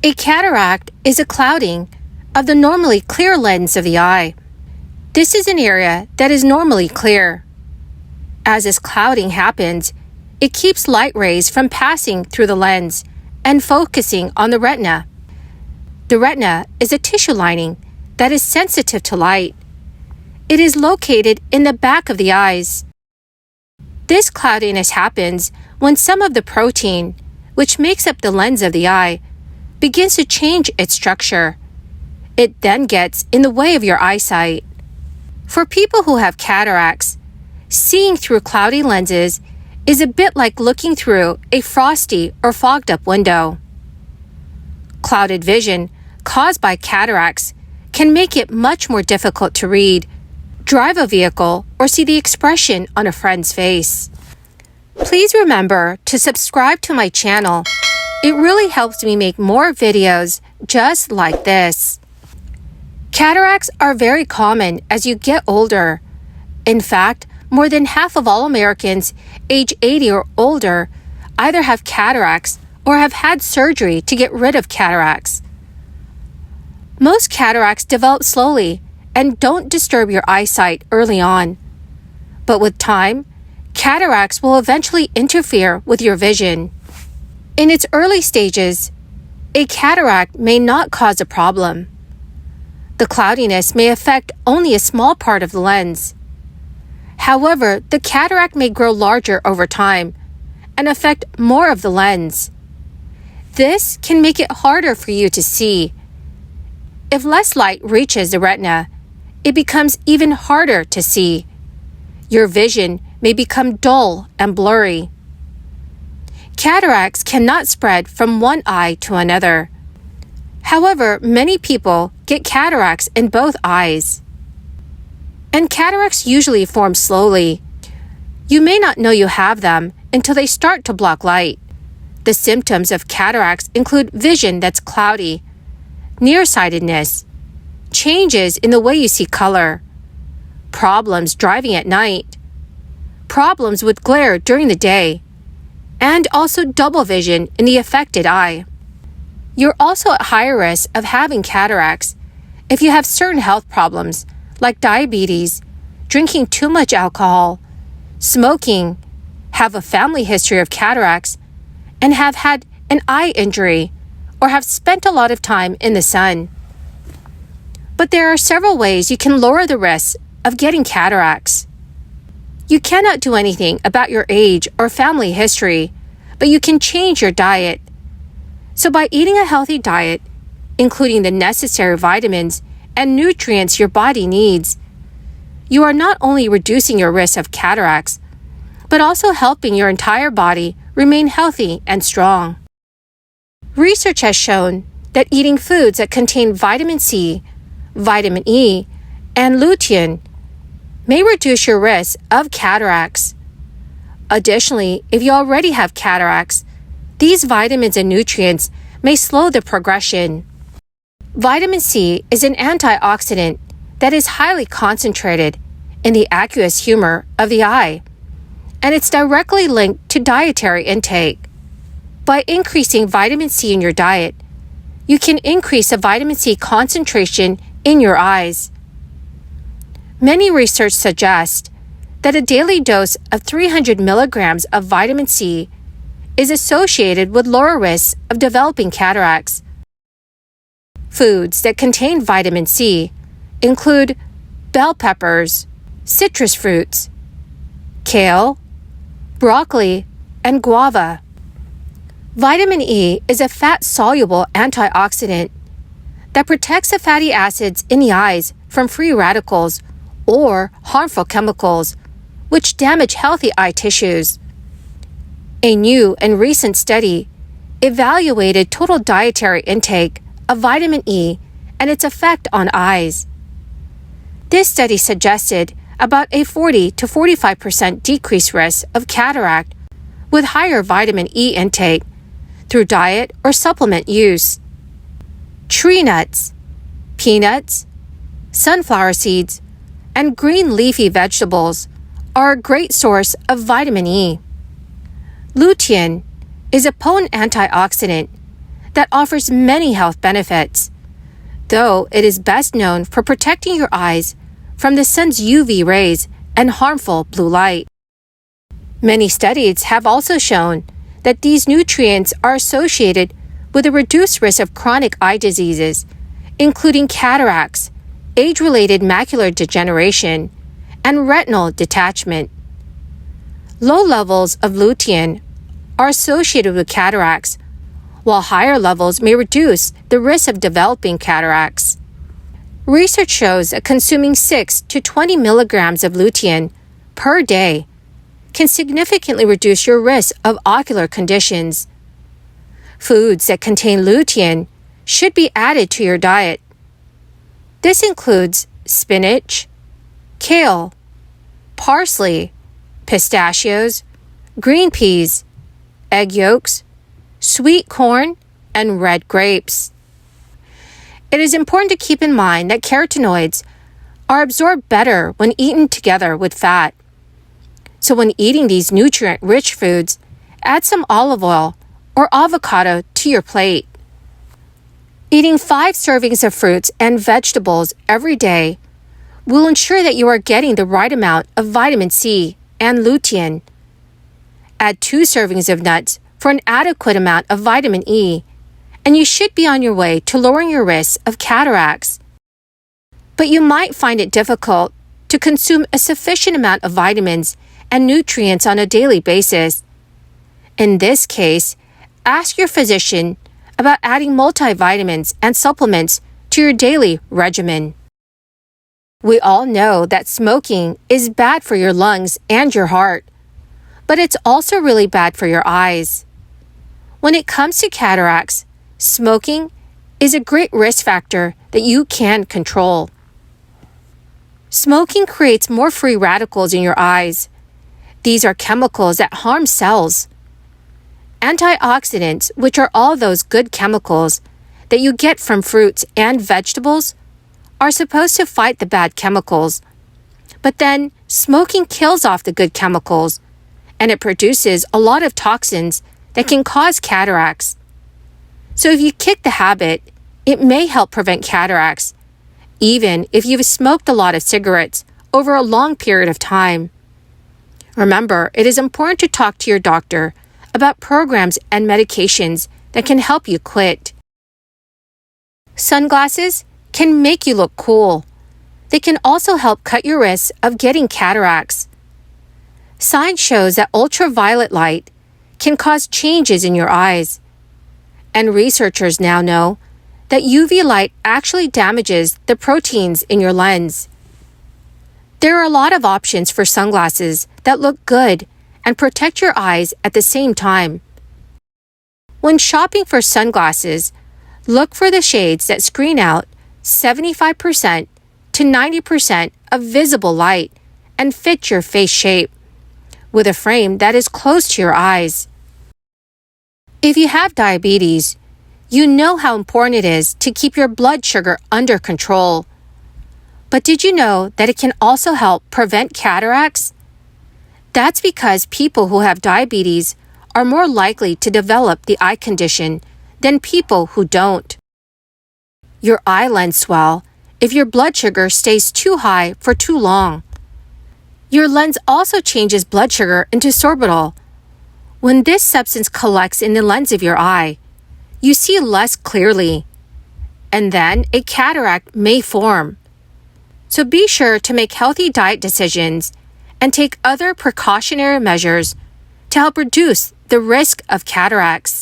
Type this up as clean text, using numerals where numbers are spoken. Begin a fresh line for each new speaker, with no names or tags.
A cataract is a clouding of the normally clear lens of the eye. This is an area that is normally clear. As this clouding happens, it keeps light rays from passing through the lens and focusing on the retina. The retina is a tissue lining that is sensitive to light. It is located in the back of the eyes. This cloudiness happens when some of the protein, which makes up the lens of the eye, begins to change its structure. It then gets in the way of your eyesight. For people who have cataracts, seeing through cloudy lenses is a bit like looking through a frosty or fogged-up window. Clouded vision caused by cataracts can make it much more difficult to read, drive a vehicle, or see the expression on a friend's face. Please remember to subscribe to my channel. It really helps me make more videos just like this. Cataracts are very common as you get older. In fact, more than half of all Americans age 80 or older either have cataracts or have had surgery to get rid of cataracts. Most cataracts develop slowly and don't disturb your eyesight early on. But with time, cataracts will eventually interfere with your vision. In its early stages, a cataract may not cause a problem. The cloudiness may affect only a small part of the lens. However, the cataract may grow larger over time and affect more of the lens. This can make it harder for you to see. If less light reaches the retina, it becomes even harder to see. Your vision may become dull and blurry. Cataracts cannot spread from one eye to another. However, many people get cataracts in both eyes. And cataracts usually form slowly. You may not know you have them until they start to block light. The symptoms of cataracts include vision that's cloudy, nearsightedness, changes in the way you see color, problems driving at night, problems with glare during the day, and also double vision in the affected eye. You're also at higher risk of having cataracts if you have certain health problems like diabetes, drinking too much alcohol, smoking, have a family history of cataracts, and have had an eye injury or have spent a lot of time in the sun. But there are several ways you can lower the risk of getting cataracts. You cannot do anything about your age or family history, but you can change your diet. So by eating a healthy diet, including the necessary vitamins and nutrients your body needs, you are not only reducing your risk of cataracts, but also helping your entire body remain healthy and strong. Research has shown that eating foods that contain vitamin C, vitamin E, and lutein may reduce your risk of cataracts. Additionally, if you already have cataracts, these vitamins and nutrients may slow the progression. Vitamin C is an antioxidant that is highly concentrated in the aqueous humor of the eye, and it's directly linked to dietary intake. By increasing vitamin C in your diet, you can increase the vitamin C concentration in your eyes. Many research suggests that a daily dose of 300 milligrams of vitamin C is associated with lower risks of developing cataracts. Foods that contain vitamin C include bell peppers, citrus fruits, kale, broccoli, and guava. Vitamin E is a fat-soluble antioxidant that protects the fatty acids in the eyes from free radicals or harmful chemicals, which damage healthy eye tissues. A new and recent study evaluated total dietary intake of vitamin E and its effect on eyes. This study suggested about a 40 to 45% decreased risk of cataract with higher vitamin E intake through diet or supplement use. Tree nuts, peanuts, sunflower seeds, and green leafy vegetables are a great source of vitamin E. Lutein is a potent antioxidant that offers many health benefits, though it is best known for protecting your eyes from the sun's UV rays and harmful blue light. Many studies have also shown that these nutrients are associated with a reduced risk of chronic eye diseases, including cataracts, age-related macular degeneration, and retinal detachment. Low levels of lutein are associated with cataracts, while higher levels may reduce the risk of developing cataracts. Research shows that consuming 6 to 20 milligrams of lutein per day can significantly reduce your risk of ocular conditions. Foods that contain lutein should be added to your diet. This includes spinach, kale, parsley, pistachios, green peas, egg yolks, sweet corn, and red grapes. It is important to keep in mind that carotenoids are absorbed better when eaten together with fat. So when eating these nutrient-rich foods, add some olive oil or avocado to your plate. Eating 5 servings of fruits and vegetables every day will ensure that you are getting the right amount of vitamin C and lutein. Add 2 servings of nuts for an adequate amount of vitamin E, and you should be on your way to lowering your risk of cataracts. But you might find it difficult to consume a sufficient amount of vitamins and nutrients on a daily basis. In this case, ask your physician about adding multivitamins and supplements to your daily regimen. We all know that smoking is bad for your lungs and your heart, but it's also really bad for your eyes. When it comes to cataracts, smoking is a great risk factor that you can control. Smoking creates more free radicals in your eyes. These are chemicals that harm cells. Antioxidants, which are all those good chemicals that you get from fruits and vegetables, are supposed to fight the bad chemicals. But then, smoking kills off the good chemicals, and it produces a lot of toxins that can cause cataracts. So if you kick the habit, it may help prevent cataracts, even if you've smoked a lot of cigarettes over a long period of time. Remember, it is important to talk to your doctor about programs and medications that can help you quit. Sunglasses can make you look cool. They can also help cut your risk of getting cataracts. Science shows that ultraviolet light can cause changes in your eyes. And researchers now know that UV light actually damages the proteins in your lens. There are a lot of options for sunglasses that look good and protect your eyes at the same time. When shopping for sunglasses, look for the shades that screen out 75% to 90% of visible light and fit your face shape, with a frame that is close to your eyes. If you have diabetes, you know how important it is to keep your blood sugar under control. But did you know that it can also help prevent cataracts? That's because people who have diabetes are more likely to develop the eye condition than people who don't. Your eye lens swell if your blood sugar stays too high for too long. Your lens also changes blood sugar into sorbitol. When this substance collects in the lens of your eye, you see less clearly, and then a cataract may form. So be sure to make healthy diet decisions and take other precautionary measures to help reduce the risk of cataracts.